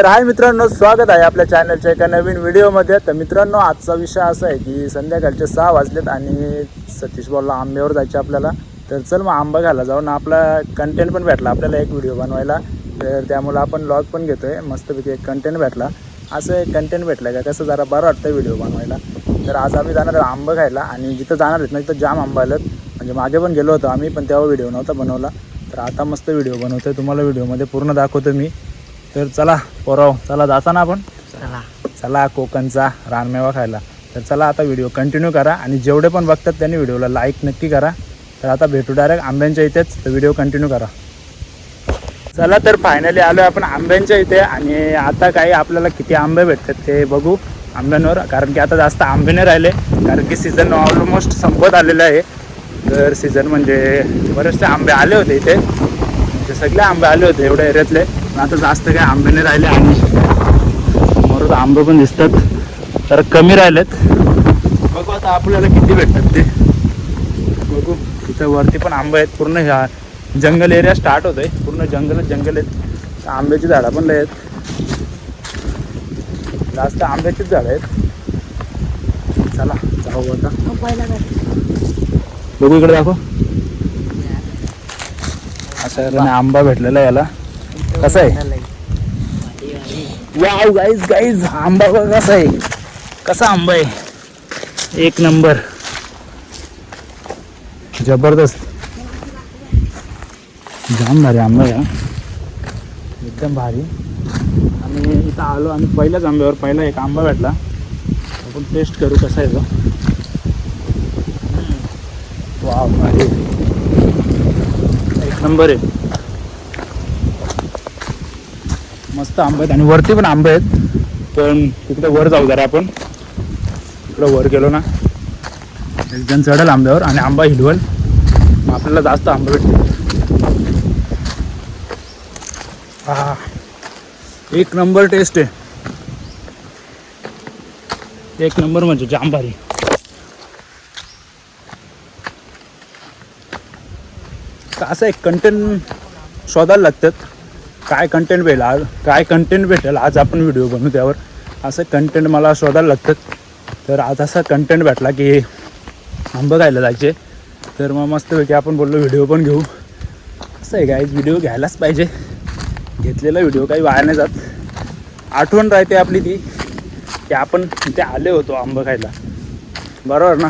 तर हाय मित्रांनो, स्वागत आहे आपल्या चॅनलच्या एका नवीन व्हिडिओमध्ये. तर मित्रांनो, आजचा विषय असा आहे की संध्याकाळचे 6 वाजलेत आणि सतीश बोलला आंब्यावर जायचे आपल्याला. तर चल मग आंबा घायला जाऊन आपला कंटेंट पण भेटला आपल्याला एक व्हिडिओ बनवायला. तर त्यामुळे आपण लॉग पण घेतोय. मस्तपैकी एक कंटेंट भेटला. असं एक कंटेंट भेटलं का कसं जरा बरं वाटतं व्हिडिओ बनवायला. तर आज आम्ही जाणार आहे आंबा खायला आणि जिथं जाणार आहेत ना तिथं जाम आंबा आलेत. म्हणजे मागे पण गेलो होतो आम्ही, पण तेव्हा व्हिडिओ नव्हता बनवला. तर आता मस्त व्हिडिओ बनवतो आहे, तुम्हाला व्हिडिओमध्ये पूर्ण दाखवतो मी. तर चला पोराव, चला जाता ना आपण. चला कोकणचा रानमेवा खायला. तर चला आता व्हिडिओ कंटिन्यू करा आणि जेवढे पण बघतात त्यांनी व्हिडिओला लाईक नक्की करा. तर आता भेटू डायरेक्ट आंब्यांच्या इथेच. तर व्हिडिओ कंटिन्यू करा. चला तर फायनली आलो आहे आपण आंब्यांच्या इथे आणि आता काही आपल्याला किती आंबे भेटतात ते बघू आंब्यांवर. कारण की आता जास्त आंबे नाही राहिले, कारण की सीझन ऑलमोस्ट संपत आलेलं आहे. तर सीझन म्हणजे बरेचसे आंबे आले होते इथे, म्हणजे सगळे आंबे आले होते एवढ्या एरियातले. पण आता जास्त काही आंबे नाही राहिले आणि समोर आंबे पण दिसतात तर कमी राहिलेत. बघू आता आपल्याला किती भेटतात ते बघू. तिथं वरती पण आंबे आहेत. पूर्ण ह्या जंगल एरिया स्टार्ट होत आहे, पूर्ण जंगल आहेत. आंब्याची झाडं पण लय आहेत, जास्त आंब्याचीच झाडं आहेत. चला जाऊ आता बघू. इकडे दाखव. असं आंबा भेटलेला आहे याला. कसा आहे? वाव गाईज आंबा बघा कसा आहे. कसा आंबा आहे, एक नंबर, जबरदस्त, जाम भारी आंबा आहे, एकदम भारी. आणि इथं आलो आणि पहिल्याच आंब्यावर पहिला एक आंबा भेटला. आपण टेस्ट करू कसा आहे तो. वाव भारी, एक नंबर आहे, मस्त आंबे आहेत. आणि वरती पण आंबे आहेत, पण तिकडे वर जाऊ जरा आपण. तिकडं वर गेलो ना एक जण चढल आंब्यावर आणि आंबा हिलवल, आपल्याला जास्त आंबे भेटतील. हा, एक नंबर टेस्ट आहे, एक नंबर म्हणजे जाम भारी. असं एक कंटेंट शोधायला लागतात. काय कंटेंट भेटेल आज, काय कंटेंट भेटेल आज आपण व्हिडिओ बनवू त्यावर. असं कंटेंट मला शोधायला लागतात. तर आज असा कंटेंट भेटला की आंबा खायला जायचे. तर मग मस्तपैकी आपण बोललो व्हिडिओ पण घेऊ. असं आहे काय, व्हिडिओ घ्यायलाच पाहिजे. घेतलेला व्हिडिओ काही वाया नाही जात. आठवण राहते आपली ती की आपण तिथे आले होतो आंबा खायला, बरोबर ना.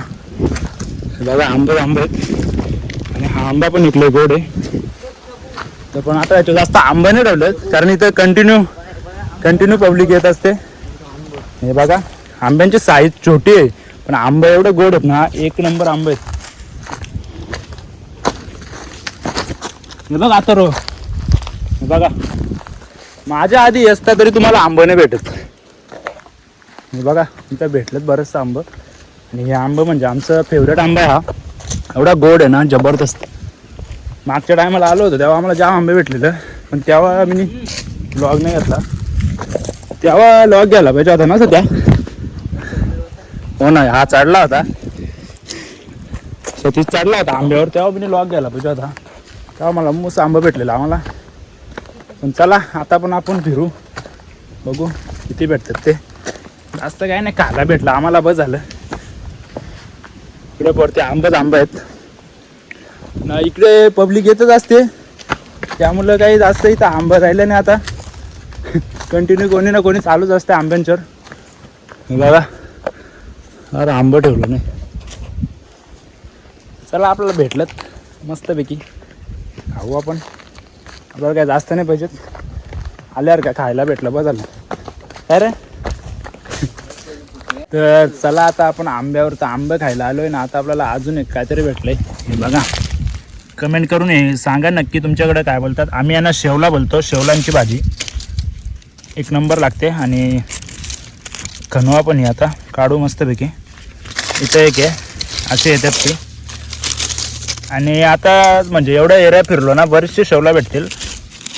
बघा आंबे आहेत आणि हा आंबा पण इकडे गोड आहे. तर पण आता याच्यात जास्त आंबे नाही ठेवलेत, कारण इथं कंटिन्यू पब्लिक येत असते. हे बघा आंब्यांची साईज छोटी आहे, पण आंबे एवढे गोड आहेत ना, एक नंबर आंबे आहेत. हे बघ आता हे बघा, माझ्या आधी असता तरी तुम्हाला आंबे नाही भेटत. हे बघा इथं भेटलेत बरंचसं आंबं. आणि हे आंबं म्हणजे आमचं फेवरेट आंबा आहे हा. एवढा गोड आहे ना, जबरदस्त. मागच्या टायमाला आलो होतो तेव्हा आम्हाला जाम आंबे भेटलेलं, पण तेव्हा मी लॉग नाही घेतला. तेव्हा लॉग घ्यायला पाहिजे होता ना सध्या. हो ना, हा चढला होता, सतीश चढला होता आंब्यावर, तेव्हा मी लॉग घ्यायला पाहिजे होता. तेव्हा मला मस्त आंबा भेटलेला आम्हाला. पण चला आता पण आपण फिरू, बघू किती भेटतात ते. जास्त काय नाही, खायला भेटलं आम्हाला बस झालं. इकडे पडते आंबा आहेत ना, इकडे पब्लिक येतच असते, त्यामुळं काही जास्त इथं आंबा राहिलं नाही आता. कंटिन्यू कोणी ना कोणी चालूच असते आंब्यांच्यावर. बघा अरे आंबं ठेवलं नाही. चला आपल्याला भेटलं मस्तपैकी, खाऊ आपण. आपल्याला काय जास्त नाही पाहिजेत, आल्यावर काय खायला भेटलं बस झालं काय रे. तर चला आता आपण आंब्यावर तर आंबे खायला आलो आहे ना. आता आपल्याला अजून एक काहीतरी भेटलं आहे, हे बघा. कमेंट करून हे सांगा नक्की तुमच्याकडे काय बोलतात. आम्ही यांना शेवला बोलतो, शेवलांची भाजी एक नंबर लागते. आणि खनवा पण आहे, आता काढू मस्तपैकी. इथं एक आहे, असे येतात ते. आणि आता म्हणजे एवढा एरिया फिरलो ना, बरेचसे शेवला भेटतील.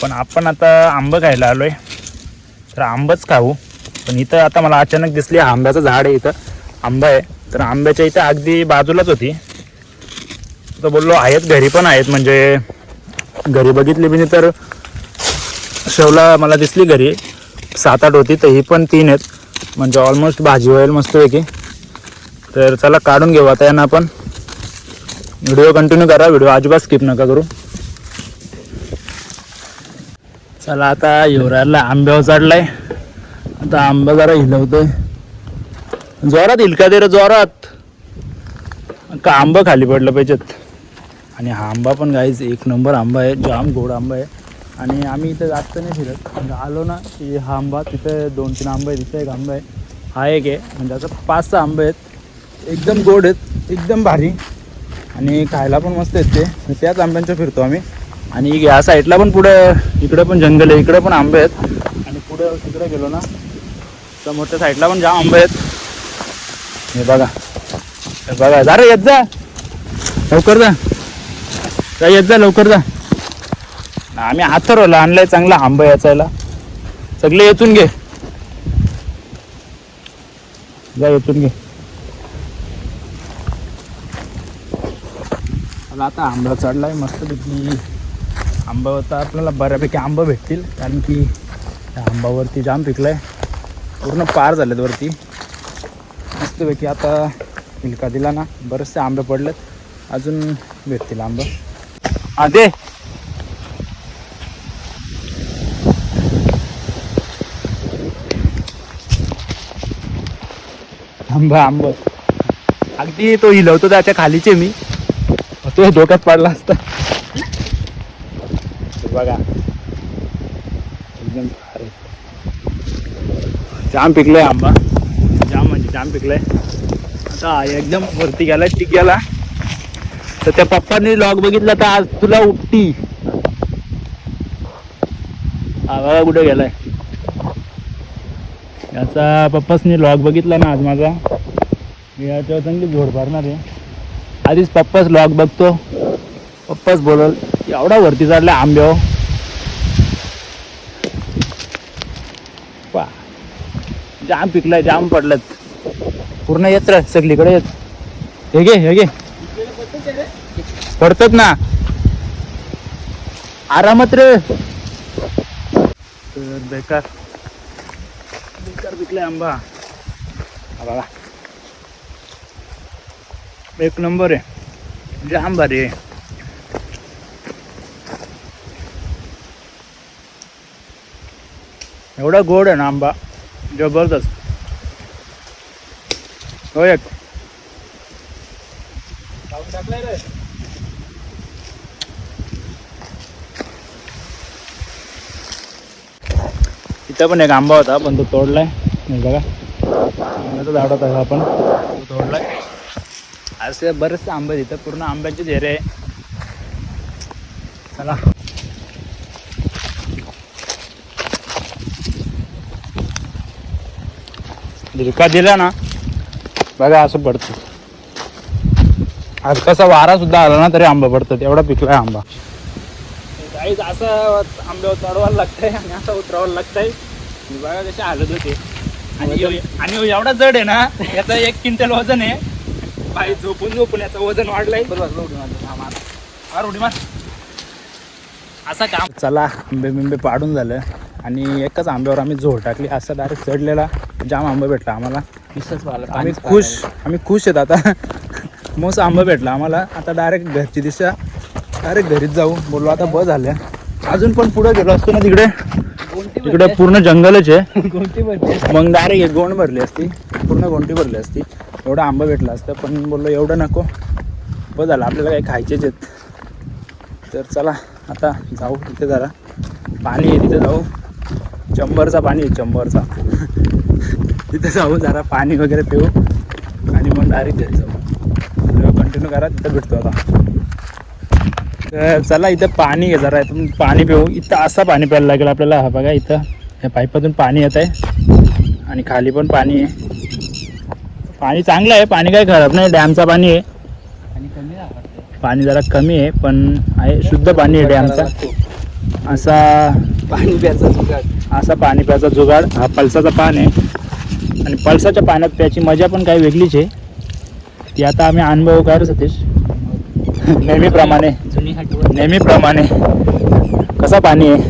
पण आपण आता आंबं खायला आलो आहे, तर आंबच खाऊ. पण इथं आता मला अचानक दिसली आंब्याचं झाड आहे, इथं आंबा आहे. तर आंब्याच्या इथं अगदी बाजूलाच होती. तर बोललो आहेत, घरी पण आहेत. म्हणजे घरी बघितली मी तर शेवला मला दिसली घरी, 7-8 होती, तर ही पण 3 आहेत. म्हणजे ऑलमोस्ट भाजी होईल मस्तपैकी. तर चला काढून घेऊ आता यांना आपण. व्हिडिओ कंटिन्यू करा, व्हिडिओ अजिबात स्किप नका करू. चला आता युवराजला आंब्यावर चढलाय. आता आंबा जरा हिलवतोय. जोरात हिलका दे रे, जोरात. का आंबा खाली पडलं पाहिजेत. आणि हा आंबा पण गाईज 1 नंबर आंबा आहे, जाम गोड आंबा आहे. आणि आम्ही इथं जास्त नाही फिरत, म्हणजे आलो ना की हा आंबा, तिथे 2-3 आंबे आहे, तिथे एक आंबा आहे, हा एक आहे. म्हणजे असं 5-6 आंबे आहेत, एकदम गोड आहेत, एकदम भारी. आणि खायला पण मस्त आहेत ते. त्याच आंब्यांच्या फिरतो आम्ही. आणि या साईडला पण पुढे इकडे पण जंगल आहे, इकडे पण आंबे आहेत. आणि पुढे तिकडे गेलो ना तर मोठ्या साईडला पण जाम आंबे आहेत. हे बघा, हे बघा. जा रे, येत जा लवकर, जा येत जा लवकर जा. आम्ही हातरवला आणलाय चांगला आंबा याचायला. सगळे येचून घे, जा येचून घे. आता आंबा चढलाय मस्तपैकी. आंबा होता आपल्याला बऱ्यापैकी आंबा भेटतील, कारण की त्या आंबावरती जाम पिकलाय, पूर्ण पार झालेत वरती मस्तपैकी. आता हिलका दिला ना, बरेचसे आंबे पडलेत, अजून भेटतील आंबा. हा दे. आंबा अगदी तो हिलवतो त्याच्या खालीचे मी, तो डोक्यात पडला असता. बघा एकदम भारी. जाम पिकलाय आंबा, जाम म्हणजे जाम पिकलाय. आता एकदम वरती गेलाय, टिक गेला. तर त्या पप्पांनी लॉग बघितला तर आज तुला उपटी. हा बघा कुठे गेलाय. याचा पप्पासनी लॉग बघितला ना आज माझा, मी याच्यावर चांगली झोड मारणार आहे. आधीच पप्पाच लॉग बघतो, पप्पाच बोलल एवढा वरती चढला आंब्यावर. पा जाम पिकलाय, जाम पडलं पूर्ण. येत रे सगळीकडे येत. हे घे पडतात ना, आरामात रे. तर बेकार पिकलाय आंबा. बघा 1 नंबर आहे, जाम भारी आहे. एवढा गोड आहे ना आंबा, जबरदस्त. हो एक टाकलाय रे. इथं पण एक आंबा होता, पण तो तोडलाय. बघा आंब्याचा झाड होता आपण, तो तोडलाय. असे बरेचसे आंबे तिथं, पूर्ण आंब्याचे झेरे आहे. चला झिरका दिला ना, बघा असं पडतं. आज कसा वारा सुद्धा आला ना तरी आंबा पडतात, एवढा पिकलाय आंबा. काहीच असं आंब्यावर चढवायला लागतंय आणि असं उतरावायला लागतंय. बघा कसे हालत होते. आणि एवढा जड आहे ना, याचा 1 क्विंटल वजन आहे. बाई झोपून याचं वजन वाढलंय. असं काम. चला आंबे बिंबे पाडून झालं आणि एकच आंब्यावर आम्ही झोड टाकली. असं डायरेक्ट चढलेला जाम आंबा भेटला आम्हाला. आम्ही खुश आहेत आता. मस्त आंबा भेटला आम्हाला. आता डायरेक्ट घरची दिशा, डायरेक्ट घरीच जाऊ बोललो. आता बस झाल्या. अजून पण पुढे गेलो असतो ना, तिकडे पूर्ण जंगलच आहे. मग डायरेक्ट गोंड भरली असती, पूर्ण गोंटी भरली असती. एवढा आंबा भेटला असतं, पण बोललो एवढं नको, बस झालं. आपल्याला काही खायचेच आहेत. तर चला आता जाऊ. तिथे जरा पाणी आहे, तिथे जाऊ. चंबरचा पाणी आहे, चंबरचा. तिथे जाऊ, जरा पाणी वगैरे पिऊ आणि मग डायरेक्ट घरी जाऊ. कंटिन्यू करा, तिथं भेटतो आता. तर चला इथं पाणी घे जरा, इथून पाणी पिऊ. इथं असं पाणी प्यायला लागेल आपल्याला. हा बघा इथं ह्या पाईपातून पाणी येत आहे आणि खाली पण पाणी आहे. पाणी चांगलं आहे, पाणी काही खराब नाही. डॅमचा पाणी आहे. पाणी जरा कमी आहे पण आहे, शुद्ध पाणी आहे डॅमचा. असा पाणी प्यायचा जुगाड हा पळसाचा पान आहे. आणि पळसाच्या पाण्यात प्यायची मजा पण काही वेगळीच आहे. ती आता आम्ही अनुभव काय रे सतीश? नेहमीप्रमाणे कसा पाणी आहे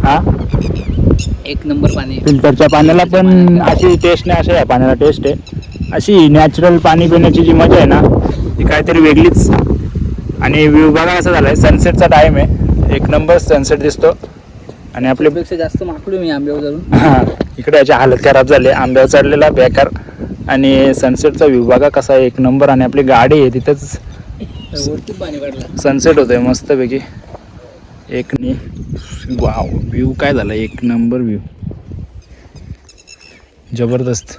हा? एक नंबर पाणी. फिल्टरच्या पाण्याला पण अशी टेस्ट नाही, अशा या पाण्याला टेस्ट आहे. अशी नॅचरल पाणी पिण्याची जी मजा आहे ना ती काहीतरी वेगळीच. आणि व्ह्यू बघा कसा झाला आहे, सनसेटचा टाईम आहे, एक नंबर सनसेट दिसतो. आणि आपले पेक्षा जास्त माकलो मी आंब्यावर जाऊन. हां इकडे याची हालत खराब झाली, आंब्यावर चढलेला बेकार. आणि सनसेटचा व्ह्यू बघा कसा आहे, एक नंबर. आणि आपली गाडी आहे तिथंच वरती पाणी काढलं. सनसेट होतोय मस्तपैकी. एक वाव व्ह्यू काय झाला, एक नंबर व्ह्यू, जबरदस्त.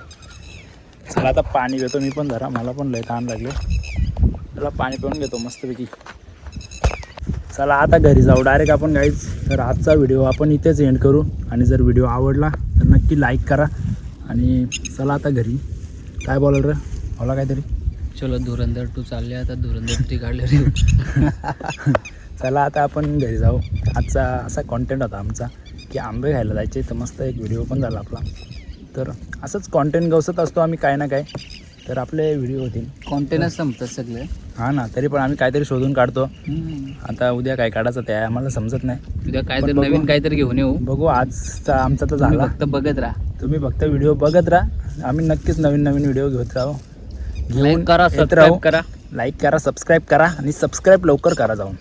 चला आता पाणी घेतो मी पण, जरा मला पण लय तहान लागले. चला पाणी पिऊन घेतो मस्तपैकी. चला आता घरी जाऊ डायरेक्ट आपण गाईज. तर आजचा व्हिडिओ आपण इथेच एंड करू. आणि जर व्हिडिओ आवडला तर नक्की लाईक करा. आणि चला आता घरी. काय बोलाल रे मला काहीतरी. चलो धुरंधर 2 चालले आता. धुरंधर 3 काढले. चला आता आपण घरी जाऊ. आजचा असा कॉन्टेंट होता आमचा की आंबे खायला जायचे, तर मस्त एक व्हिडिओ पण झाला आपला. तर असंच कॉन्टेंट गवसत असतो आम्ही काय ना काय, तर आपले व्हिडिओ होतील. कॉन्टेनच संपतात सगळे. हां ना, तरी पण आम्ही काहीतरी शोधून काढतो. आता उद्या काय काढायचं ते आम्हाला समजत नाही. उद्या काहीतरी पण बघू. नवीन काहीतरी घेऊन येऊ. बघू. आजचा आमचा तर तुम्ही झाला. फक्त बघत राहा. तुम्ही फक्त व्हिडिओ बघत राहा. आम्ही नक्कीच नवीन नवीन व्हिडिओ घेत राहू. लाईक करा, येत सबस्क्राईब राहू. करा. लाईक करा, सबस्क्राईब करा. आणि सबस्क्राईब लवकर करा जाऊन.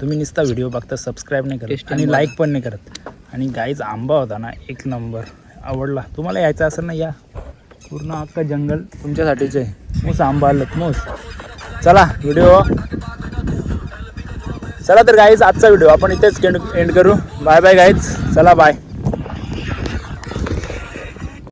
तुम्ही नुसता व्हिडिओ बघता, सबस्क्राईब नाही करत टेस्ट आणि आणि लाईक पण नाही करत. आणि गाईज आंबा होता ना एक नंबर, आवडला. तुम्हाला यायचं असेल ना या. पूर्ण अख्खा जंगल तुमच्यासाठीच आहे. मूस आंबा आलं मूस. चला व्हिडिओ. चला तर गाईज आजचा व्हिडिओ आपण इथेच एंड करू. Bye bye guys. चला बाय.